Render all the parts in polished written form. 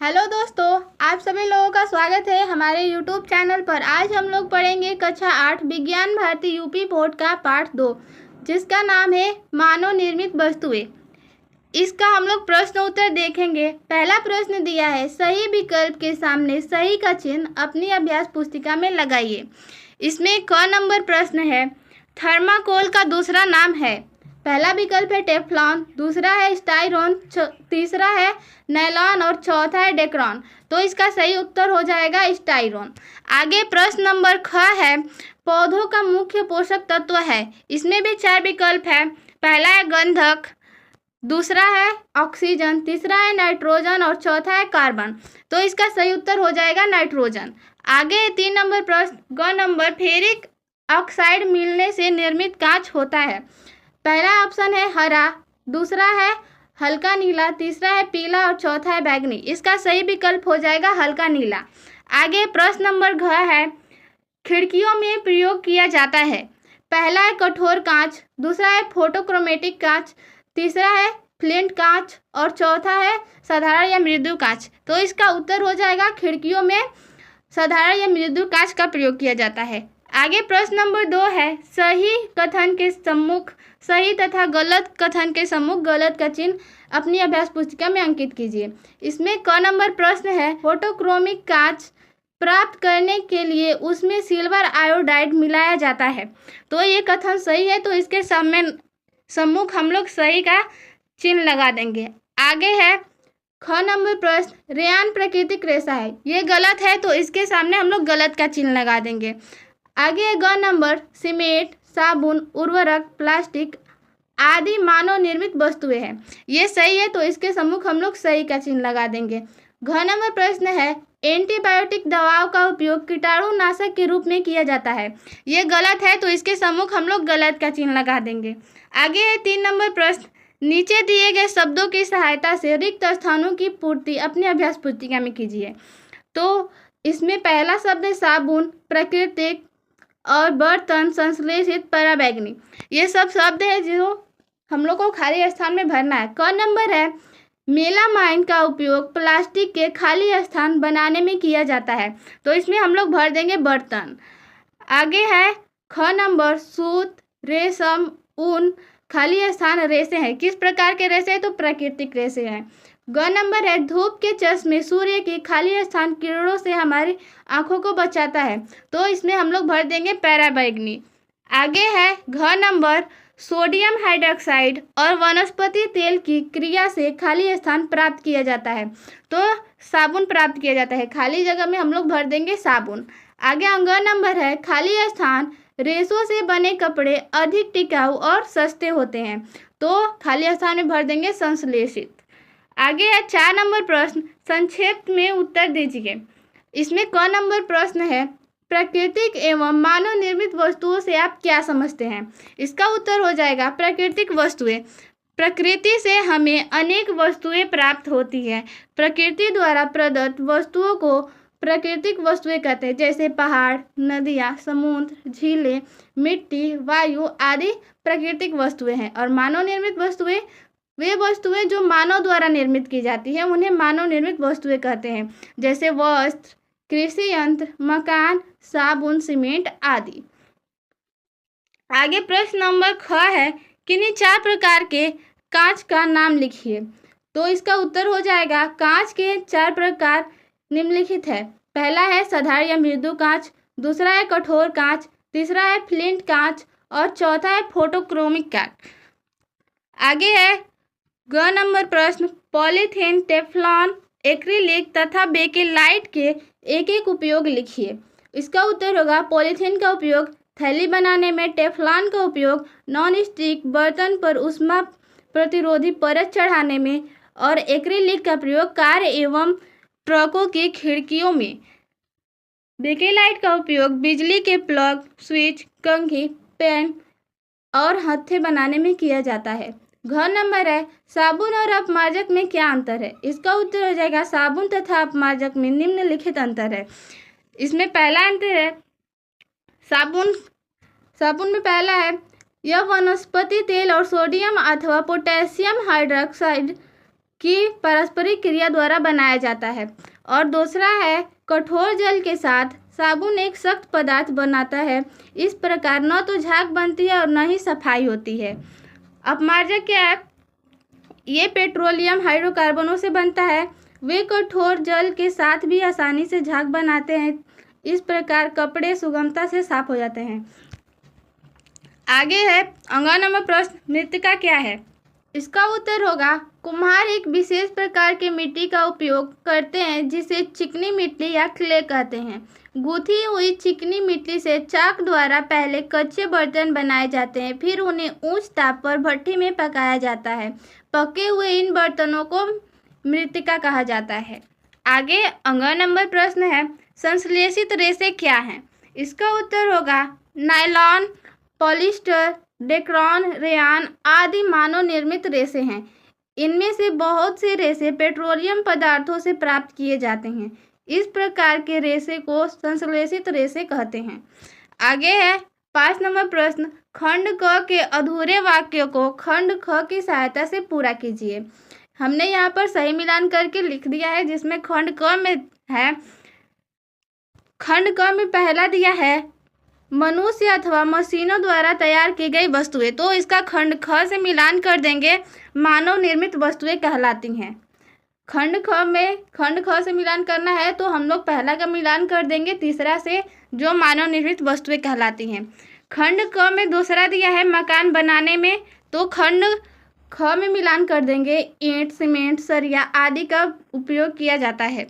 Hello दोस्तों, आप सभी लोगों का स्वागत है हमारे यूट्यूब चैनल पर। आज हम लोग पढ़ेंगे कक्षा 8 विज्ञान भारती यूपी बोर्ड का पाठ 2, जिसका नाम है मानव निर्मित वस्तुएं। इसका हम लोग प्रश्न उत्तर देखेंगे। पहला प्रश्न दिया है, सही विकल्प के सामने सही का चिन्ह अपनी अभ्यास पुस्तिका में लगाइए। इसमें क नंबर प्रश्न है, थर्माकोल का दूसरा नाम है। पहला विकल्प है टेफ्लॉन, दूसरा है स्टाइरोन, तीसरा है नायलॉन और चौथा है डेक्रॉन। तो इसका सही उत्तर हो जाएगा स्टाइरोन। आगे प्रश्न नंबर ख है, पौधों का मुख्य पोषक तत्व है। इसमें भी 4 विकल्प है। पहला है गंधक, दूसरा है ऑक्सीजन, तीसरा है नाइट्रोजन और चौथा है कार्बन। तो इसका सही उत्तर हो जाएगा नाइट्रोजन। आगे 3 नंबर प्रश्न, ग नंबर, फेरिक ऑक्साइड मिलने से निर्मित कांच होता है। पहला ऑप्शन है हरा, दूसरा है हल्का नीला, तीसरा है पीला और चौथा है बैंगनी। इसका सही विकल्प हो जाएगा हल्का नीला। आगे प्रश्न नंबर घ है, खिड़कियों में प्रयोग किया जाता है। पहला है कठोर कांच, दूसरा है फोटोक्रोमेटिक कांच, तीसरा है फ्लिंट कांच और चौथा है साधारण या मृदु कांच। तो इसका उत्तर हो जाएगा खिड़कियों में साधारण या मृदु कांच का प्रयोग किया जाता है। आगे प्रश्न नंबर 2 है, सही कथन के सम्मुख सही तथा गलत कथन के सम्मुख गलत का चिन्ह अपनी अभ्यास पुस्तिका में अंकित कीजिए। इसमें क नंबर प्रश्न है, फोटोक्रोमिक कांच प्राप्त करने के लिए उसमें सिल्वर आयोडाइड मिलाया जाता है। तो ये कथन सही है, तो इसके सम्मुख हम लोग सही का चिन्ह लगा देंगे। आगे है ख नंबर प्रश्न, रेयान प्राकृतिक रेशा है। ये गलत है, तो इसके सामने हम लोग गलत का चिन्ह लगा देंगे। आगे ग नंबर, सीमेंट, साबुन, उर्वरक, प्लास्टिक आदि मानव निर्मित वस्तुएं हैं। ये सही है, तो इसके सम्मुख हम लोग सही का चिन्ह लगा देंगे। घ नंबर प्रश्न है, एंटीबायोटिक दवाओं का उपयोग कीटाणुनाशक के रूप में किया जाता है। ये गलत है, तो इसके सम्मुख हम लोग गलत का चिन्ह लगा देंगे। आगे है 3 नंबर प्रश्न, नीचे दिए गए शब्दों की सहायता से रिक्त स्थानों की पूर्ति अपनी अभ्यास पुस्तिका में कीजिए। तो इसमें पहला शब्द है साबुन, प्राकृतिक और बर्तन, संश्लेषित, पराबैंगनी। ये सब शब्द है जो हम लोग को खाली स्थान में भरना है। क नंबर है, मेलामाइन का उपयोग प्लास्टिक के खाली स्थान बनाने में किया जाता है। तो इसमें हम लोग भर देंगे बर्तन। आगे है ख नंबर, सूत, रेशम, ऊन, खाली स्थान रेशे हैं। किस प्रकार के रेशे हैं? तो प्राकृतिक रेशे हैं। ग नंबर है, धूप के चश्मे सूर्य के खाली स्थान किरणों से हमारी आंखों को बचाता है। तो इसमें हम लोग भर देंगे पैराबैंगनी। आगे है घ नंबर, सोडियम हाइड्रोक्साइड और वनस्पति तेल की क्रिया से खाली स्थान प्राप्त किया जाता है। तो साबुन प्राप्त किया जाता है। खाली जगह में हम लोग भर देंगे साबुन। आगे ग नंबर है, खाली स्थान, रेशों से बने कपड़े अधिक टिकाऊ और सस्ते होते हैं। तो खाली स्थान में भर देंगे संश्लेषित। आगे है 4 नंबर प्रश्न, संक्षेप में उत्तर दीजिए। इसमें क नंबर प्रश्न है, प्राकृतिक एवं मानव निर्मित वस्तुओं से आप क्या समझते हैं? इसका उत्तर हो जाएगा प्राकृतिक वस्तुएं। प्रकृति से हमें अनेक वस्तुएं प्राप्त होती हैं। प्रकृति द्वारा प्रदत्त वस्तुओं को प्राकृतिक वस्तुएं कहते हैं, जैसे पहाड़, नदियाँ, समुद्र, झीलें, मिट्टी, वायु आदि प्राकृतिक वस्तुएं हैं। और मानव निर्मित वस्तुएं वे वस्तुएं जो मानव द्वारा निर्मित की जाती है, उन्हें मानव निर्मित वस्तुएं कहते हैं, जैसे वस्त्र, कृषि यंत्र, मकान, साबुन, सीमेंट आदि। आगे प्रश्न नंबर ख है, किन्हीं 4 प्रकार के कांच का नाम लिखिए। तो इसका उत्तर हो जाएगा, कांच के 4 प्रकार निम्नलिखित है। पहला है साधारण या मृदु कांच, दूसरा है कठोर कांच, तीसरा है फ्लिंट कांच और चौथा है फोटोक्रोमिक कांच। आगे है ग नंबर प्रश्न, पॉलीथीन, टेफ्लॉन, एक्रिलिक तथा बेकेलाइट के एक एक उपयोग लिखिए। इसका उत्तर होगा, पॉलीथीन का उपयोग थैली बनाने में, टेफ्लॉन का उपयोग नॉन स्टिक बर्तन पर उष्मा प्रतिरोधी परत चढ़ाने में और एक्रिलिक का प्रयोग कार एवं ट्रकों की खिड़कियों में। बेकेलाइट का उपयोग बिजली के प्लग, स्विच, कंघी, पेन और हत्थे बनाने में किया जाता है। घ नंबर है, साबुन और अपमार्जक में क्या अंतर है? इसका उत्तर हो जाएगा, साबुन तथा अपमार्जक में निम्नलिखित अंतर है। इसमें पहला अंतर है, साबुन में पहला है, यह वनस्पति तेल और सोडियम अथवा पोटेशियम हाइड्रोक्साइड की पारस्परिक क्रिया द्वारा बनाया जाता है। और दूसरा है कठोर जल के साथ साबुन एक सख्त पदार्थ बनाता है। इस प्रकार न तो झाग बनती है और न ही सफाई होती है। अपमार्जक क्या है? ये पेट्रोलियम हाइड्रोकार्बनों से बनता है। वे कठोर जल के साथ भी आसानी से झाग बनाते हैं। इस प्रकार कपड़े सुगमता से साफ हो जाते हैं। आगे है 11 नंबर प्रश्न, मृत्तिका क्या है? इसका उत्तर होगा कुम्हार एक विशेष प्रकार के मिट्टी का उपयोग करते हैं जिसे चिकनी मिट्टी या क्ले कहते हैं। गूंथी हुई चिकनी मिट्टी से चाक द्वारा पहले कच्चे बर्तन बनाए जाते हैं, फिर उन्हें ऊंच ताप पर भट्ठी में पकाया जाता है। पके हुए इन बर्तनों को मृत्तिका कहा जाता है। आगे 11 नंबर प्रश्न है संश्लेषित रेशे क्या हैं? इसका उत्तर होगा नायलॉन, पॉलिस्टर, डेक्रॉन, रेयान आदि मानव निर्मित रेशे हैं। इनमें से बहुत से रेशे पेट्रोलियम पदार्थों से प्राप्त किए जाते हैं। इस प्रकार के रेशे को संश्लेषित रेशे कहते हैं। आगे है 5 नंबर प्रश्न, खंड क के अधूरे वाक्य को खंड ख की सहायता से पूरा कीजिए। हमने यहाँ पर सही मिलान करके लिख दिया है, जिसमें खंड क में है, खंड क में पहला दिया है मनुष्य अथवा मशीनों द्वारा तैयार की गई वस्तुएं, तो इसका खंड ख से मिलान कर देंगे, मानव निर्मित वस्तुएं कहलाती हैं। खंड ख में खंड ख से मिलान करना है तो हम लोग पहला का मिलान कर देंगे तीसरा से, जो मानव निर्मित वस्तुएं कहलाती हैं। खंड क में दूसरा दिया है मकान बनाने में, तो खंड ख में मिलान कर देंगे, ईंट, सीमेंट, सरिया आदि का उपयोग किया जाता है।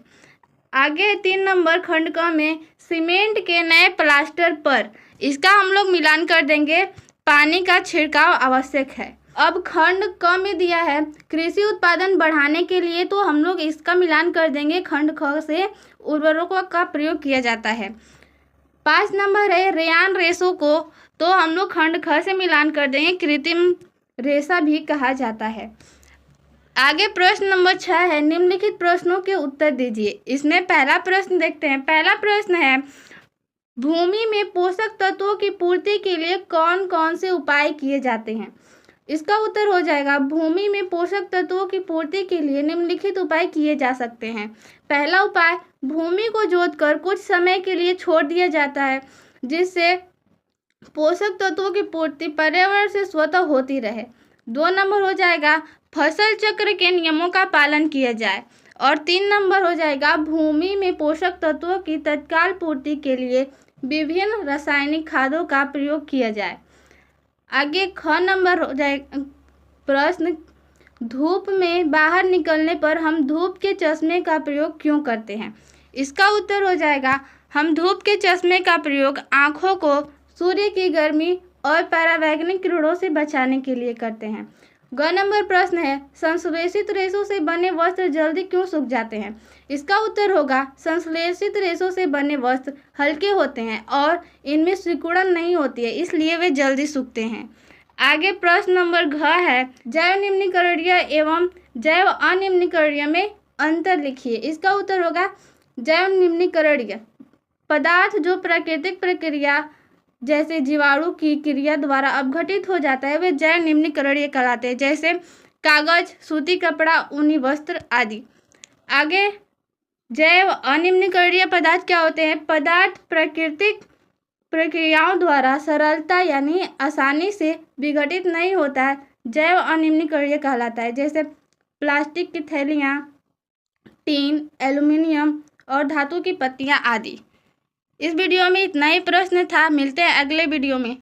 आगे 3 नंबर खंड क में सीमेंट के नए प्लास्टर पर, इसका हम लोग मिलान कर देंगे, पानी का छिड़काव आवश्यक है। अब खंड क में दिया है कृषि उत्पादन बढ़ाने के लिए, तो हम लोग इसका मिलान कर देंगे, खंड ख से उर्वरकों का प्रयोग किया जाता है। 5 नंबर है रेयान रेशों को, तो हम लोग खंड ख से मिलान कर देंगे, कृत्रिम रेशा भी कहा जाता है। आगे प्रश्न नंबर 6 है निम्नलिखित प्रश्नों के उत्तर दीजिए। इसमें पहला प्रश्न देखते हैं। पहला प्रश्न है भूमि में पोषक तत्वों की पूर्ति के लिए कौन कौन से उपाय किए जाते हैं? इसका उत्तर हो जाएगा भूमि में पोषक तत्वों की पूर्ति के लिए निम्नलिखित उपाय किए जा सकते हैं। पहला उपाय, भूमि को जोतकर कुछ समय के लिए छोड़ दिया जाता है, जिससे पोषक तत्वों की पूर्ति पर्यावरण से स्वतः होती रहे। 2 नंबर हो जाएगा फसल चक्र के नियमों का पालन किया जाए। और 3 नंबर हो जाएगा भूमि में पोषक तत्वों की तत्काल पूर्ति के लिए विभिन्न रासायनिक खादों का प्रयोग किया जाए। आगे ख नंबर हो जाएगा प्रश्न, धूप में बाहर निकलने पर हम धूप के चश्मे का प्रयोग क्यों करते हैं? इसका उत्तर हो जाएगा हम धूप के चश्मे का प्रयोग आँखों को सूर्य की गर्मी और पराबैंगनी किरणों से बचाने के लिए करते हैं। ग नंबर प्रश्न है संश्लेषित रेशों से बने वस्त्र जल्दी क्यों सूख जाते हैं? इसका उत्तर होगा संश्लेषित रेशों से बने वस्त्र हल्के होते हैं और इनमें सिकुड़न नहीं होती है, इसलिए वे जल्दी सूखते हैं। आगे प्रश्न नंबर घ है जैव निम्नीकरणीय एवं जैव अनिम्नीकरणीय में अंतर लिखिए। इसका उत्तर होगा जैव निम्नीकरणीय पदार्थ जो प्राकृतिक प्रक्रिया जैसे जीवाणु की क्रिया द्वारा अपघटित हो जाता है, वे जैव निम्नीकरणीय कहलाते हैं, जैसे कागज, सूती कपड़ा, ऊनी वस्त्र आदि। आगे जैव अनिम्नीकरणीय पदार्थ क्या होते हैं? पदार्थ प्राकृतिक प्रक्रियाओं द्वारा सरलता यानी आसानी से विघटित नहीं होता है, जैव अनिम्नीकरणीय कहलाता है, जैसे प्लास्टिक की थैलियाँ, टीन, एल्युमिनियम और धातु की पत्तियाँ आदि। इस वीडियो में इतना ही प्रश्न था। मिलते हैं अगले वीडियो में।